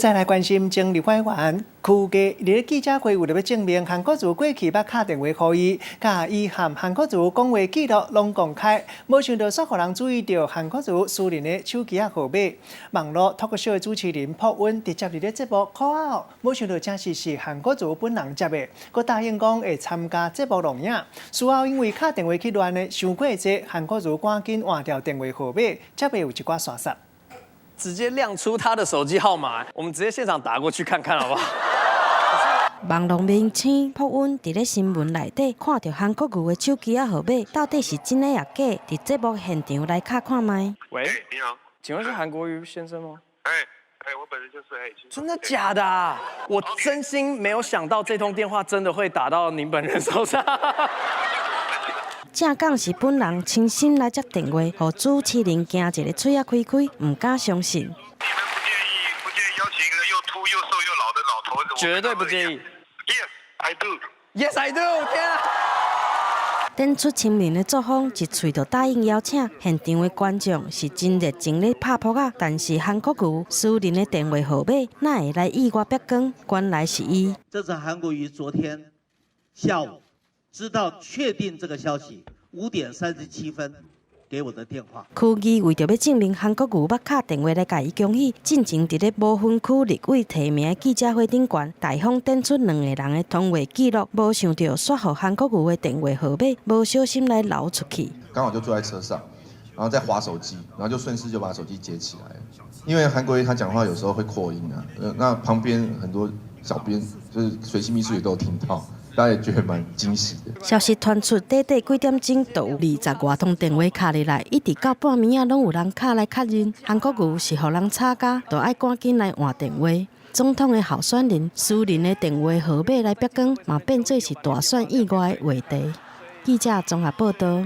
再来关心前立法员区家伫记者会为了要证明韩国瑜过去捌敲电话予伊，甲伊和韩国瑜讲话记录拢公开，无想到煞互人注意到韩国瑜私人的手机号码。网络脱口秀的主持人朴允直接伫咧节目口out，无想到正是韩国瑜本人接的，佮答应讲会参加节目录影。事后因为敲电话去乱的伤过济，韩国瑜赶紧换掉电话号码，才袂有一寡刷杀。 直接亮出他的手机号码，我们直接现场打过去看看好不好？网络明星朴允伫咧新闻内底看到韩国瑜的手机号码，到底是真的也假？伫节目现场来卡看麦。喂，你好，请问是韩国瑜先生吗？我本人就是真的假的啊？我真心没有想到这通电话真的会打到您本人手上。正讲是本人亲身来接电话，互主持人惊一个嘴开开，唔敢相信。你们不介意邀请一个又秃又瘦又老的老头子？绝对不介意。Yes, I do. Yes, I do. 天啊！展出亲民的作风，一喙就答应邀请。现场的观众是真热情咧拍扑啊，但是韩国瑜私人的电话号码，哪会来意外曝光？原来是伊。这是韩国瑜昨天下午。 知道确定这个消息，5点37分给我的电话。区议为着要证明韩国瑜捌敲电话来甲伊恭喜，进前伫咧无分区立委提名的记者会顶悬，大方展出2个人的通话记录，无想到刷互韩国瑜的电话号码，无小心来流出去。刚好就坐在车上，然后在滑手机，然后就顺势就把手机接起来。因为韩国瑜他讲话有时候会扩音啊，那旁边很多小编就是随行秘书也都有听到。 大家也觉得蛮惊喜的。消息传出，短短几点钟，就有20多通电话敲入来，一直到半暝啊，拢有人敲来确认。韩国瑜是互人吵架，就爱赶紧来换电话。总统的候选人私人的电话号码来曝光，嘛变做是大选以外的话题。记者综合报道。